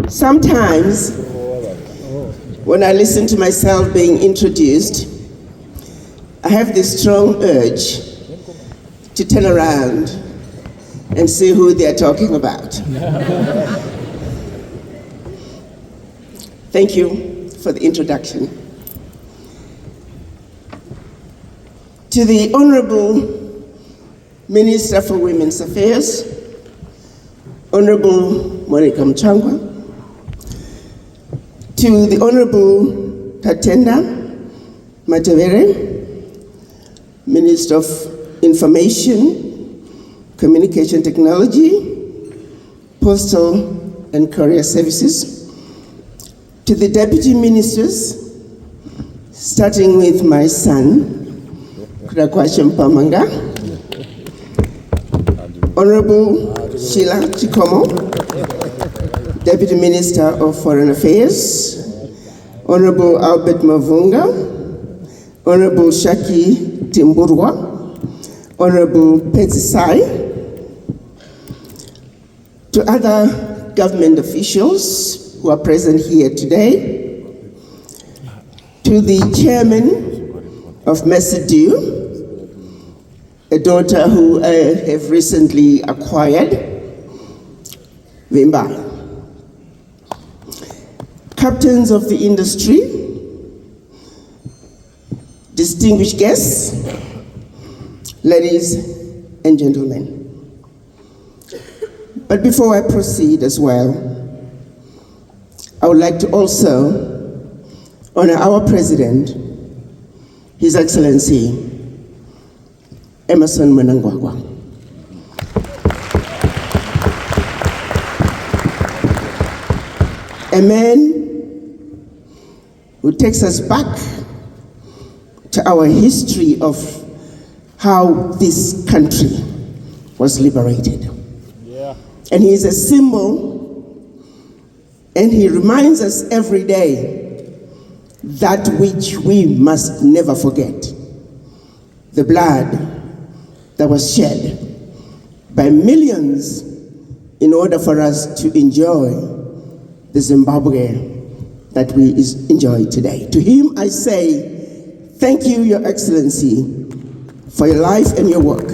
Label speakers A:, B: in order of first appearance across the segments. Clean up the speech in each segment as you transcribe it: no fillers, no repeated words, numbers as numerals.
A: Sometimes, when I listen to myself being introduced, I have this strong urge to turn around and see who they're talking about. Thank you for the introduction. To the Honorable Minister for Women's Affairs, Honorable Monica Mchangwa, to the Honorable Tatenda Matevere, Minister of Information, Communication Technology, Postal and Courier Services, to the Deputy Ministers, starting with my son, Kudakwashem Pamanga, Honorable Sheila Chikomo, Deputy Minister of Foreign Affairs, Honorable Albert Mavunga, Honorable Shaki Timburwa, Honorable Petsisai, to other government officials who are present here today, to the chairman of Messedu, a daughter who I have recently acquired, Vimba. Captains of the industry, distinguished guests, ladies and gentlemen. But before I proceed as well, I would like to also honor our President, His Excellency, Emerson Mnangagwa. A man who takes us back to our history of how this country was liberated. Yeah. And he is a symbol, and he reminds us every day that which we must never forget: the blood that was shed by millions in order for us to enjoy the Zimbabwe that we enjoy today. To him I say, thank you, Your Excellency, for your life and your work.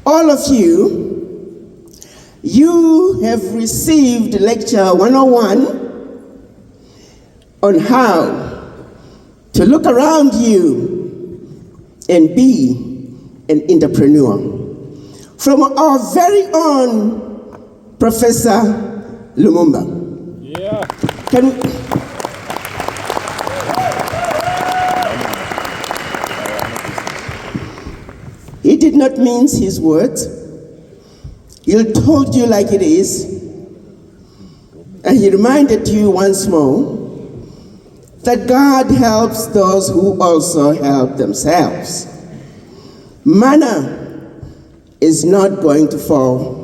A: All of you, you have received Lecture 101 on how to look around you and be an entrepreneur. From our very own Professor Lumumba. Yeah. He did not mince his words. He told you like it is. And he reminded you once more that God helps those who also help themselves. Manna is not going to fall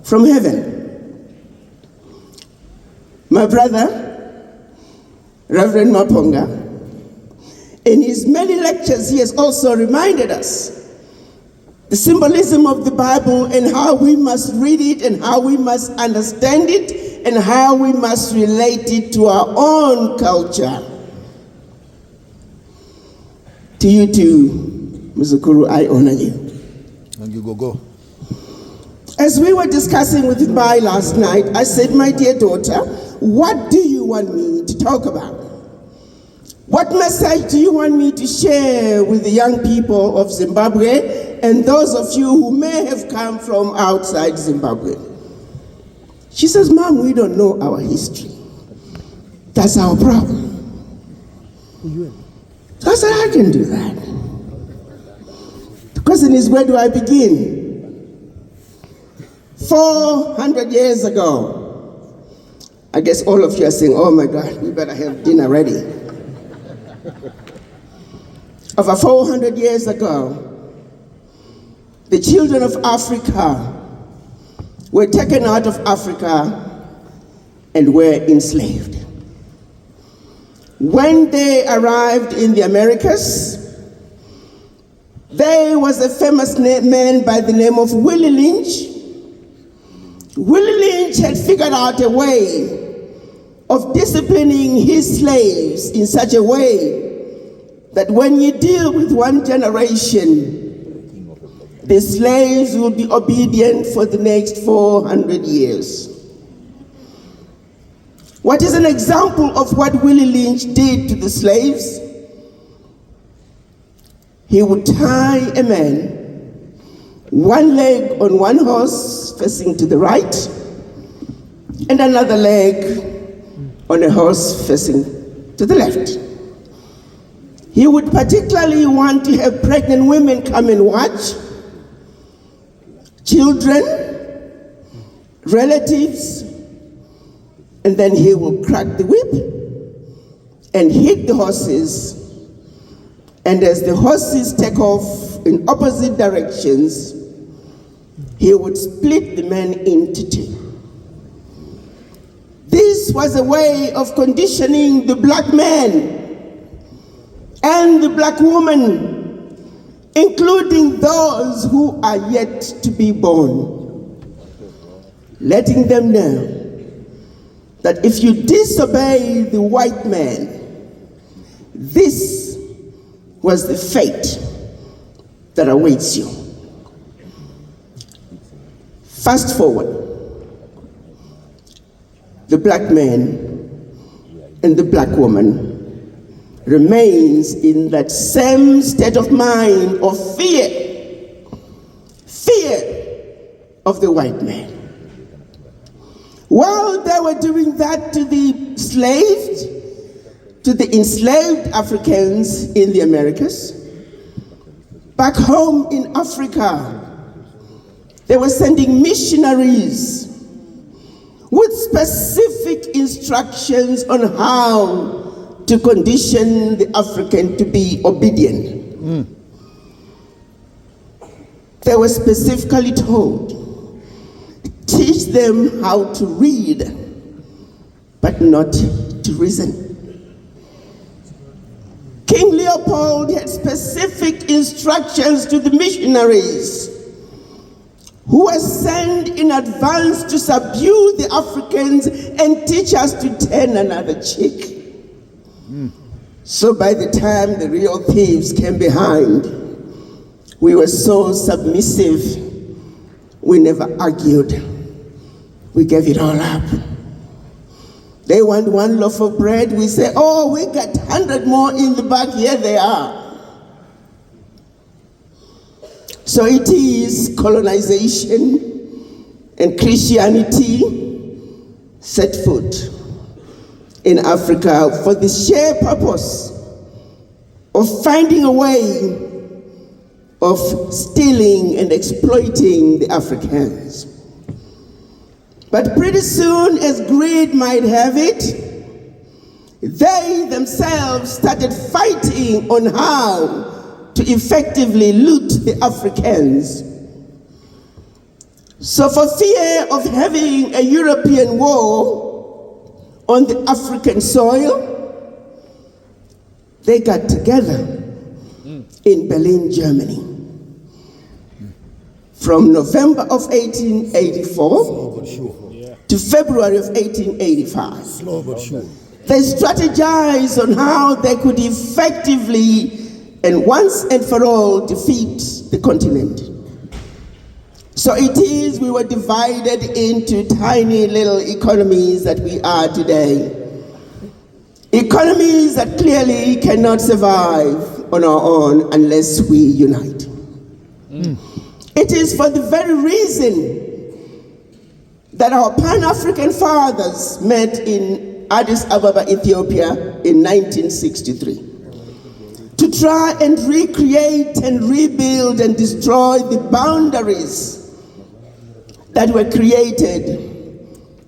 A: from heaven. My brother, Reverend Maponga, in his many lectures, he has also reminded us the symbolism of the Bible and how we must read it and how we must understand it and how we must relate it to our own culture. To you too, Mzukuru, I honor you.
B: And you go.
A: As we were discussing with Mbai last night, I said, my dear daughter, what do you want me to talk about? What message do you want me to share with the young people of Zimbabwe and those of you who may have come from outside Zimbabwe? She says, Mom, we don't know our history. That's our problem. So I said, I can do that. The question is, where do I begin? 400 years ago, I guess all of you are saying, oh my God, we better have dinner ready. Over 400 years ago, the children of Africa were taken out of Africa and were enslaved. When they arrived in the Americas, There was a famous man by the name of Willie Lynch. Willie Lynch had figured out a way of disciplining his slaves in such a way that when you deal with one generation, the slaves will be obedient for the next 400 years. What is an example of what Willie Lynch did to the slaves? He would tie a man, one leg on one horse facing to the right, and another leg on a horse facing to the left. He would particularly want to have pregnant women come and watch, children, relatives, and then he will crack the whip and hit the horses. And as the horses take off in opposite directions, he would split the man into two. This was a way of conditioning the black man and the black woman, including those who are yet to be born, letting them know that if you disobey the white man, this was the fate that awaits you. Fast forward, the black man and the black woman remains in that same state of mind of fear of the white man. While they were doing that to the enslaved Africans in the Americas, back home in Africa, they were sending missionaries with specific instructions on how to condition the African to be obedient. They were specifically told, teach them how to read, but not to reason. King Leopold had specific instructions to the missionaries who were sent in advance to subdue the Africans and teach us to turn another cheek. So by the time the real thieves came behind, we were so submissive, we never argued. We gave it all up. They want one loaf of bread, we say, oh, we got 100 more in the back, here they are. So it is colonization and Christianity set foot in Africa for the sheer purpose of finding a way of stealing and exploiting the Africans. But pretty soon, as greed might have it, they themselves started fighting on how to effectively loot the Africans. So for fear of having a European war on the African soil, they got together in Berlin, Germany. From November of 1884 to February of 1885. They strategized on how they could effectively and once and for all defeat the continent. So it is we were divided into tiny little economies that we are today. Economies that clearly cannot survive on our own unless we unite. It is for the very reason that our Pan-African fathers met in Addis Ababa, Ethiopia in 1963 to try and recreate and rebuild and destroy the boundaries that were created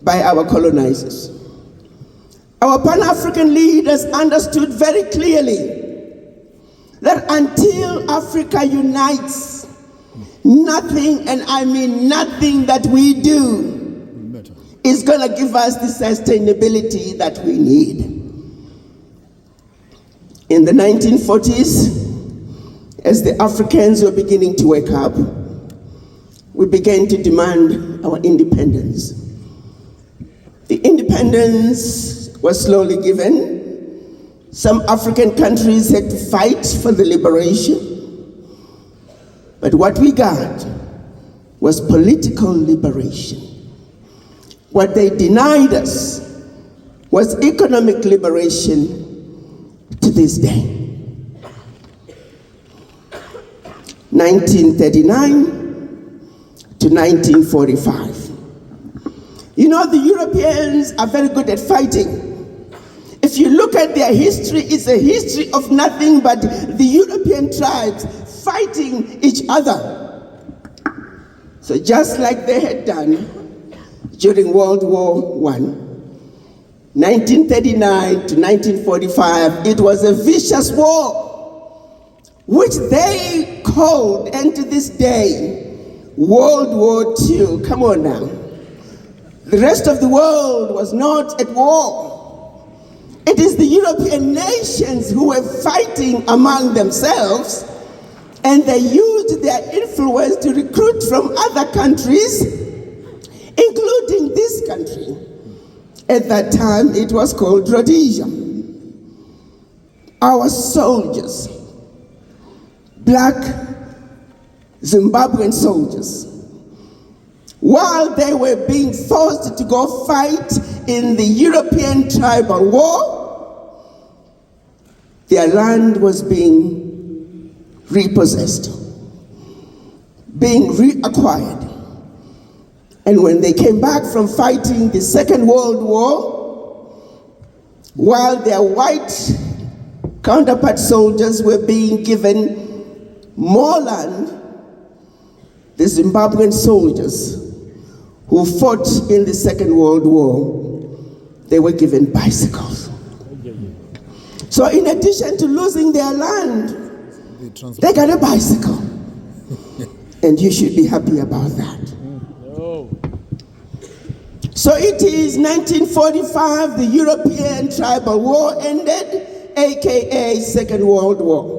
A: by our colonizers. Our Pan-African leaders understood very clearly that until Africa unites, nothing, and I mean nothing that we do, is going to give us the sustainability that we need. In the 1940s, As the Africans were beginning to wake up, we began to demand our independence. The independence was slowly given. Some African countries had to fight for the liberation. But what we got was political liberation. What they denied us was economic liberation to this day. 1939 to 1945. You know, the Europeans are very good at fighting. If you look at their history, it's a history of nothing but the European tribes fighting each other. So just like they had done during World War I, 1939 to 1945, it was a vicious war, which they called, and to this day, World War II. Come on now. The rest of the world was not at war. It is the European nations who were fighting among themselves, and they used their influence to recruit from other countries, including this country. At that time, it was called Rhodesia. Our soldiers, black Zimbabwean soldiers, while they were being forced to go fight in the European tribal war, their land was being repossessed, being reacquired. And when they came back from fighting the Second World War, while their white counterpart soldiers were being given more land, the Zimbabwean soldiers who fought in the Second World War, they were given bicycles. So in addition to losing their land, they got a bicycle. And you should be happy about that. So it is 1945, the European tribal war ended, aka Second World War.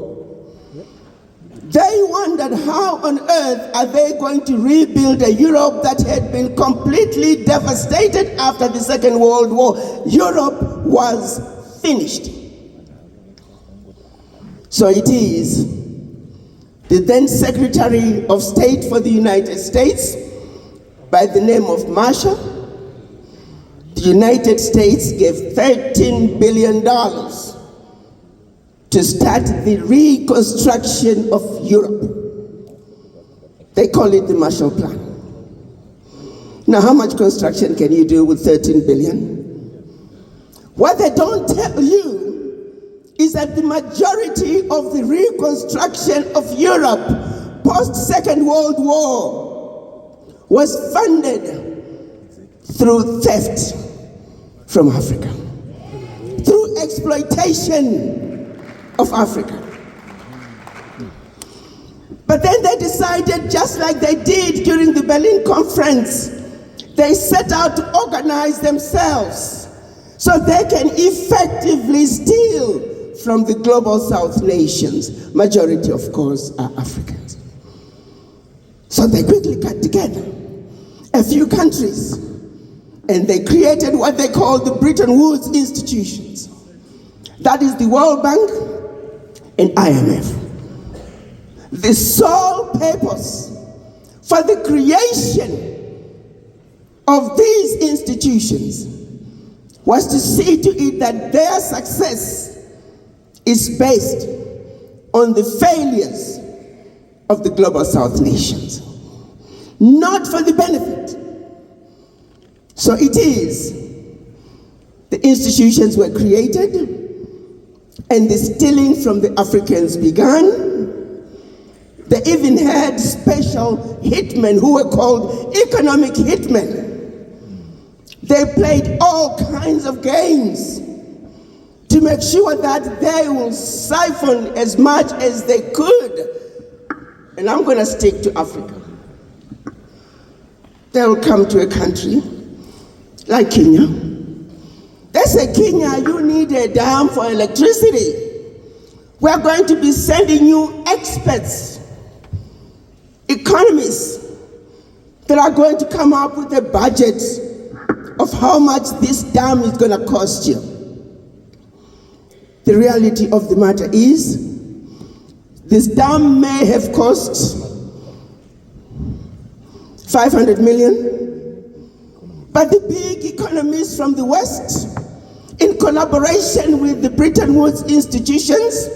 A: They wondered how on earth are they going to rebuild a Europe that had been completely devastated after the Second World War. Europe was finished. So it is the then Secretary of State for the United States, by the name of Marshall. The United States gave $13 billion to start the reconstruction of Europe. They call it the Marshall Plan. Now, how much construction can you do with 13 billion? What they don't tell you is that the majority of the reconstruction of Europe post-Second World War was funded through theft from Africa, through exploitation of Africa. But then they decided, just like they did during the Berlin Conference, they set out to organize themselves so they can effectively steal from the global South nations. Majority, of course, are Africans. So they quickly got together a few countries, and they created what they call the Bretton Woods institutions. That is the World Bank and IMF. The sole purpose for the creation of these institutions was to see to it that their success is based on the failures of the global South nations, not for the benefit. So it is, the institutions were created and the stealing from the Africans began. They even had special hitmen who were called economic hitmen. They played all kinds of games to make sure that they will siphon as much as they could. And I'm going to stick to Africa. They'll come to a country like Kenya. They say, Kenya, you need a dam for electricity. We are going to be sending you experts, economists, that are going to come up with a budget of how much this dam is going to cost you. The reality of the matter is, this dam may have cost 500 million, but the big economists from the West, in collaboration with the Bretton Woods institutions,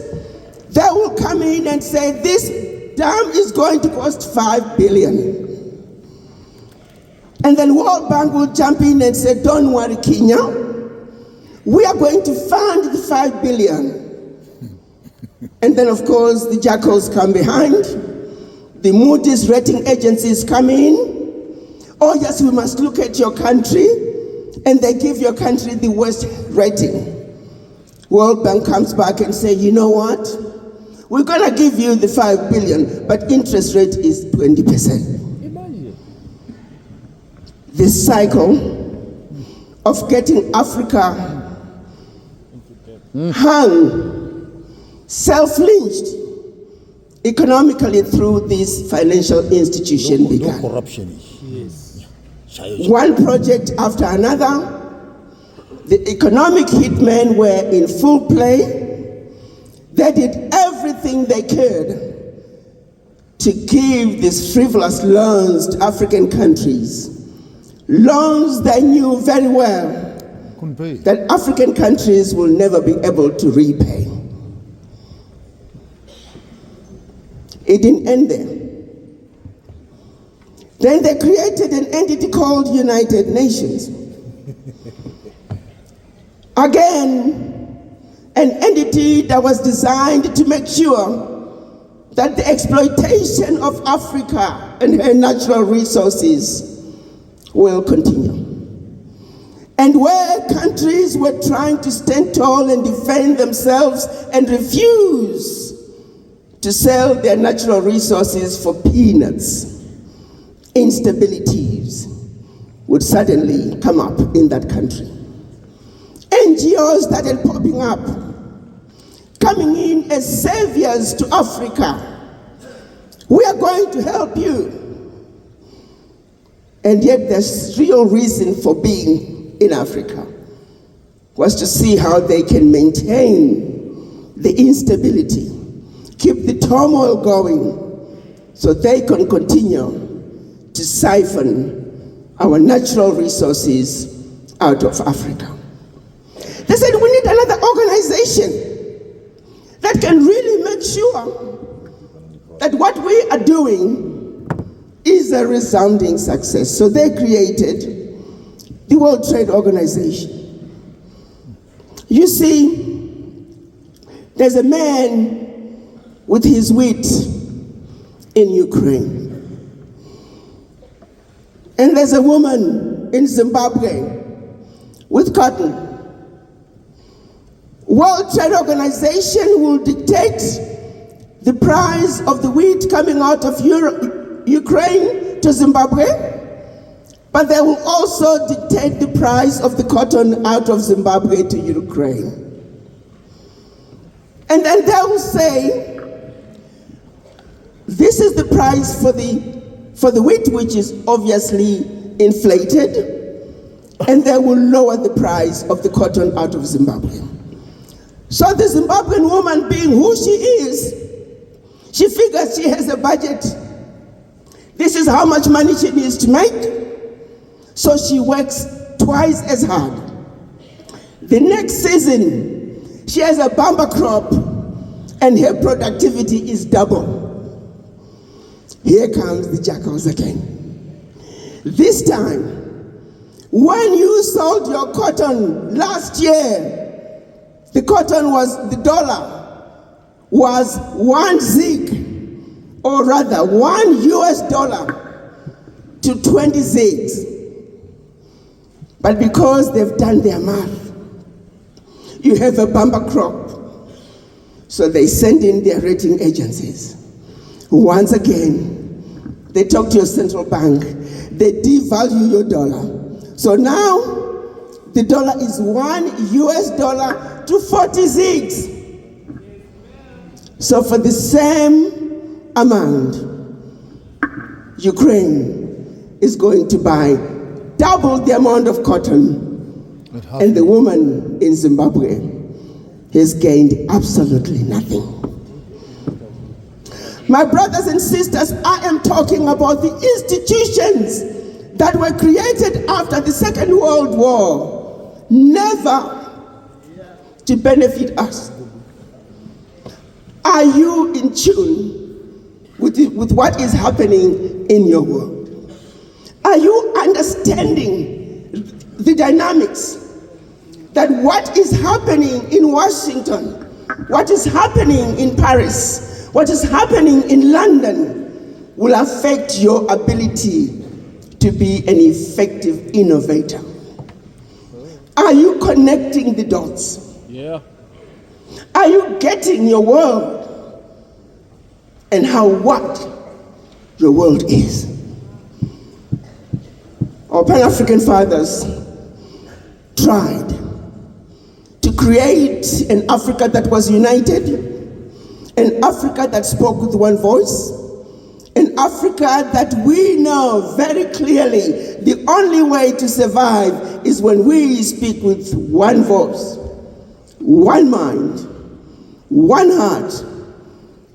A: they will come in and say this dam is going to cost 5 billion. And then World Bank will jump in and say, don't worry, Kenya, we are going to fund the 5 billion. And then, of course, the jackals come behind, the Moody's rating agencies come in. Oh yes, we must look at your country, and they give your country the worst rating. World Bank comes back and say, you know what? We're gonna give you the 5 billion, but interest rate is 20%. This cycle of getting Africa hung, self-lynched economically through this financial institution began.
B: No corruption.
C: Yes.
A: One project after another, the economic hitmen were in full play. They did everything they could to give these frivolous loans to African countries. Loans they knew very well that African countries will never be able to repay. It didn't end there. Then they created an entity called United Nations. Again, an entity that was designed to make sure that the exploitation of Africa and her natural resources will continue. And where countries were trying to stand tall and defend themselves and refuse to sell their natural resources for peanuts, instabilities would suddenly come up in that country. NGOs started popping up, coming in as saviors to Africa. We are going to help you. And yet there's real reason for being in Africa was to see how they can maintain the instability, keep the turmoil going, so they can continue to siphon our natural resources out of Africa. They said we need another organization that can really make sure that what we are doing is a resounding success. So they created the World Trade Organization. You see, there's a man with his wheat in Ukraine. And there's a woman in Zimbabwe with cotton. World Trade Organization will dictate the price of the wheat coming out of Ukraine to Zimbabwe, but they will also dictate the price of the cotton out of Zimbabwe to Ukraine. And then they will say, this is the price for the wheat, which is obviously inflated, and they will lower the price of the cotton out of Zimbabwe. So the Zimbabwean woman, being who she is, she figures she has a budget. This is how much money she needs to make. So she works twice as hard. The next season, she has a bumper crop and her productivity is double. Here comes the jackals again. This time, when you sold your cotton last year, the dollar was 1 zig, or rather $1 to 20 zigs. But because they've done their math, you have a bumper crop. So they send in their rating agencies. Once again, they talk to your central bank. They devalue your dollar. So now, the dollar is $1 to 40 zigs. So for the same amount, Ukraine is going to buy double the amount of cotton, and the woman in Zimbabwe has gained absolutely nothing. My brothers and sisters, I am talking about the institutions that were created after the Second World War, never to benefit us. Are you in tune with what is happening in your world? Are you understanding the dynamics that what is happening in Washington, what is happening in Paris, what is happening in London will affect your ability to be an effective innovator? Are you connecting the dots?
B: Yeah.
A: Are you getting your world and how what your world is? Our Pan-African fathers tried to create an Africa that was united, an Africa that spoke with one voice, an Africa that we know very clearly the only way to survive is when we speak with one voice, one mind, one heart,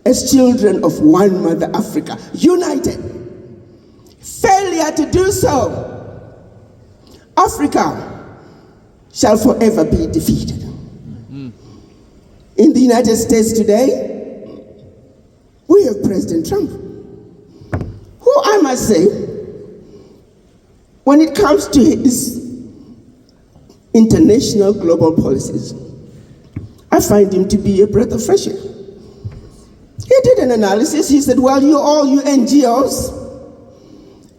A: as children of one Mother Africa, united. Failure to do so, Africa shall forever be defeated. In the United States today, we have President Trump, who I must say, when it comes to his international global policies, I find him to be a breath of fresh air. He did an analysis. He said, well, all you NGOs,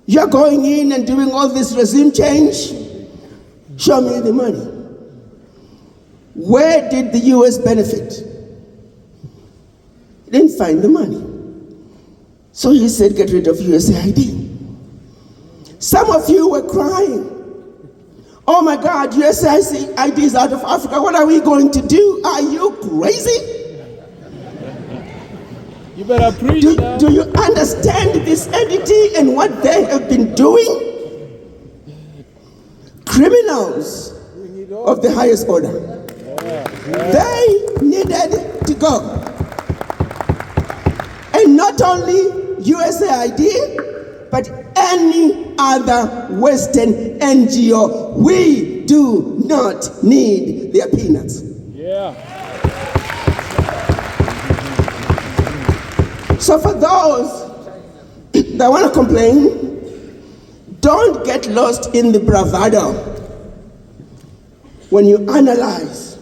A: you're going in and doing all this regime change. Show me the money. Where did the US benefit? He didn't find the money. So he said, get rid of USAID. Some of you were crying. Oh my God, USAID is out of Africa. What are we going to do? Are you crazy?
B: You better preach now.
A: Do you understand this entity and what they have been doing? Criminals of the highest order. They needed to go. And not only USAID, but any other Western NGO. We do not need their peanuts.
B: Yeah.
A: So for those that want to complain, don't get lost in the bravado when you analyze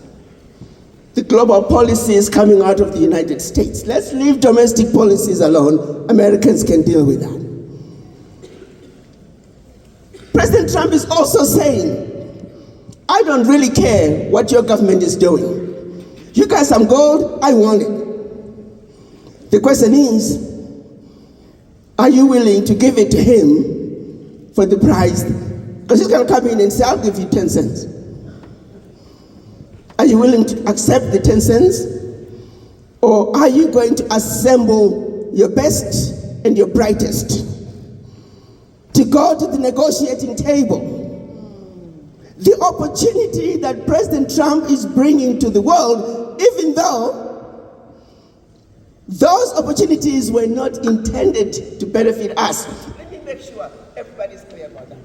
A: the global policies coming out of the United States. Let's leave domestic policies alone. Americans can deal with that. President Trump is also saying, I don't really care what your government is doing. You got some gold, I want it. The question is, are you willing to give it to him for the price? Because he's going to come in and say, I'll give you 10 cents. Are you willing to accept the 10 cents? Or are you going to assemble your best and your brightest to go to the negotiating table? The opportunity that President Trump is bringing to the world, even though those opportunities were not intended to benefit us. Let me make sure everybody's clear about that.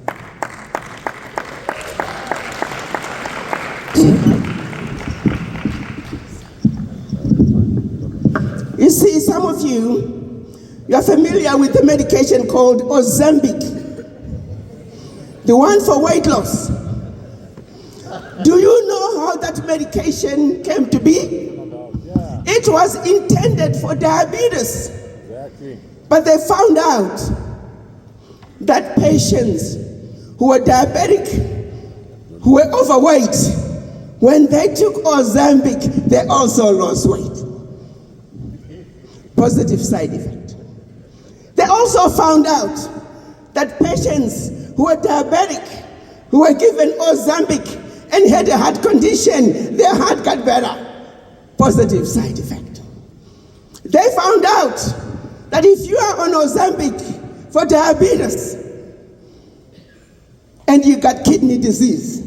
A: You see, some of you are familiar with the medication called Ozempic, the one for weight loss. Do you know how that medication came to be? It was intended for diabetes.
B: Exactly.
A: But they found out that patients who were diabetic, who were overweight, when they took Ozempic, they also lost weight. Positive side effect. They also found out that patients who were diabetic, who were given Ozempic and had a heart condition, their heart got better. Positive side effect. They found out that if you are on Ozempic for diabetes and you got kidney disease,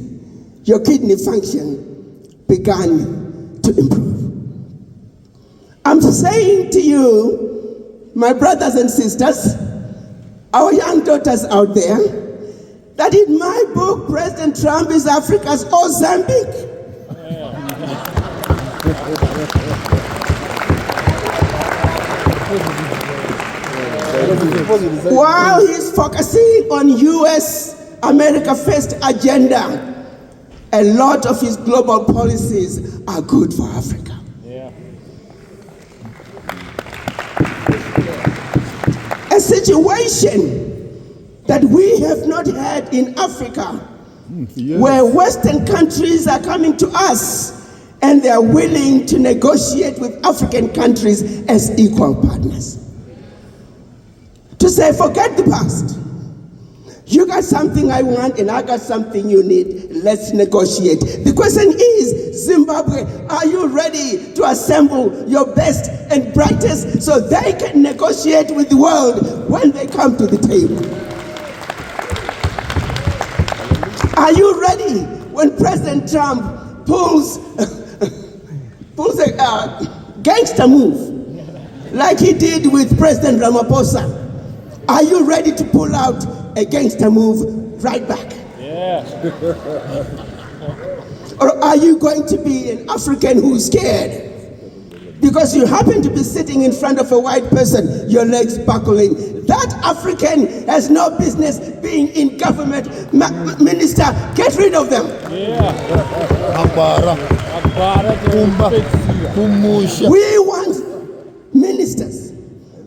A: your kidney function began to improve. I'm saying to you, my brothers and sisters, our young daughters out there, that in my book, President Trump is Africa's Ozempic. While he's focusing on US America First agenda, a lot of his global policies are good for Africa.
B: Yeah.
A: A situation that we have not had in Africa,
C: Yes.
A: where Western countries are coming to us and they are willing to negotiate with African countries as equal partners. To say, forget the past. You got something I want and I got something you need. Let's negotiate. The question is, Zimbabwe, are you ready to assemble your best and brightest so they can negotiate with the world when they come to the table? Are you ready when President Trump pulls a gangster move like he did with President Ramaphosa? Are you ready to pull out a gangster move right back?
B: Yeah.
A: Or are you going to be an African who's scared? Because you happen to be sitting in front of a white person, your legs buckling. That African has no business being in government. Minister, get rid of them.
B: Yeah.
A: We want ministers.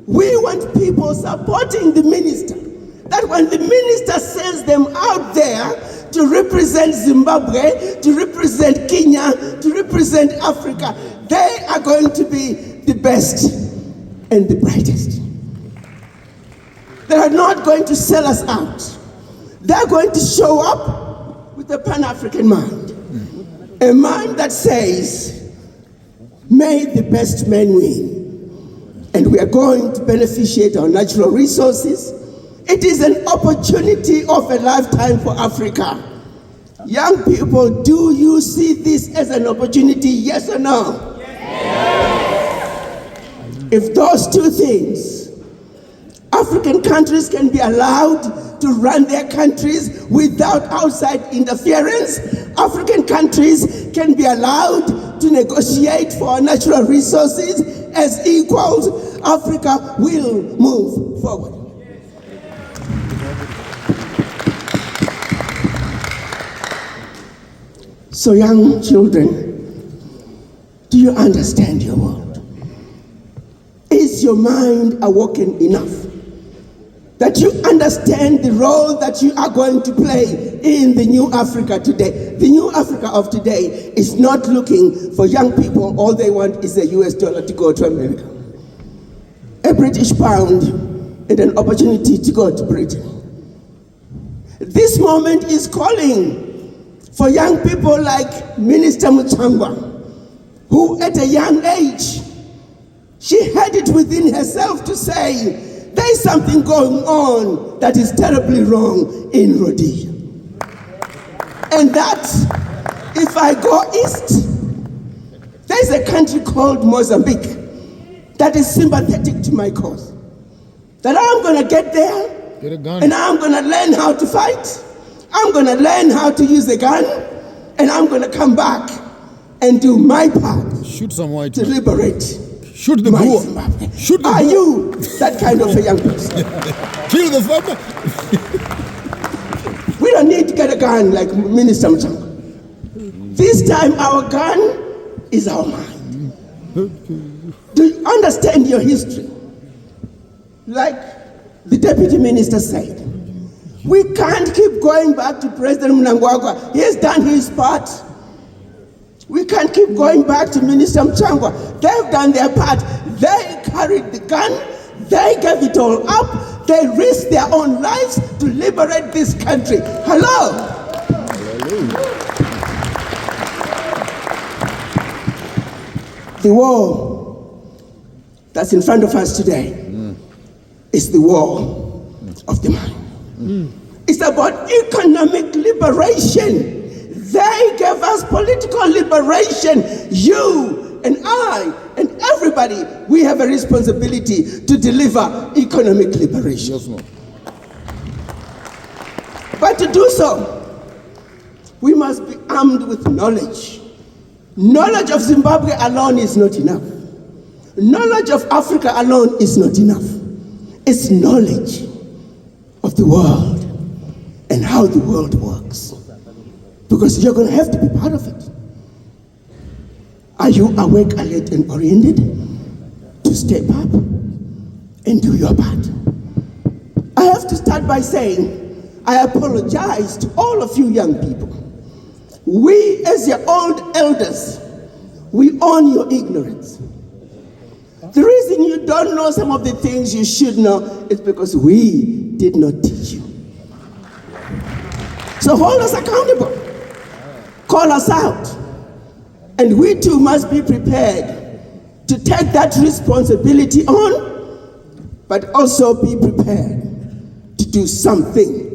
A: We want people supporting the minister. That when the minister sends them out there to represent Zimbabwe, to represent Kenya, to represent Africa, they are going to be the best and the brightest. They are not going to sell us out. They're going to show up with a Pan-African mind. A mind that says, may the best man win. And we are going to beneficiate our natural resources. It is an opportunity of a lifetime for Africa. Young people, do you see this as an opportunity, yes or no? Yes. If those two things, African countries can be allowed to run their countries without outside interference, African countries can be allowed to negotiate for our natural resources as equals, Africa will move forward. So young children, do you understand your world? Is your mind awoken enough that you understand the role that you are going to play in the new Africa today? The new Africa of today is not looking for young people. All they want is a US dollar to go to America, a British pound, and an opportunity to go to Britain. This moment is calling for young people like Minister Muchangwa, who at a young age, she had it within herself to say, there is something going on that is terribly wrong in Rhodesia. And that, if I go east, there's a country called Mozambique that is sympathetic to my cause. That I'm going to get there,
C: Get a gun.
A: and I'm going to learn how to fight. I'm going to learn how to use a gun, and I'm going to come back and do my part
C: Shoot some white
A: to
C: man.
A: liberate
C: Shoot the
A: my
C: boer.
A: Zimbabwe.
C: Shoot the
A: Are
C: boer.
A: you that kind of a young person?
C: Kill the farmer.
A: We don't need to get a gun like Minister Mchanga. This time our gun is our mind. Do you understand your history? Like the deputy minister said, we can't keep going back to President Mnangagwa. He has done his part. We can't keep going back to Minister Mchangwa. They've done their part. They carried the gun. They gave it all up. They risked their own lives to liberate this country. Hello. The war that's in front of us today is the war of the mind. It's about economic liberation. They gave us political liberation. You and I and everybody, we have a responsibility to deliver economic liberation.
C: Yes, ma'am.
A: But to do so, we must be armed with knowledge. Knowledge of Zimbabwe alone is not enough. Knowledge of Africa alone is not enough. It's knowledge of the world and how the world works. Because you're going to have to be part of it. Are you awake, alert, and oriented to step up and do your part? I have to start by saying, I apologize to all of you young people. We, as your old elders, we own your ignorance. The reason you don't know some of the things you should know is because we did not teach you. So hold us accountable. Call us out. And we too must be prepared to take that responsibility on, but also be prepared to do something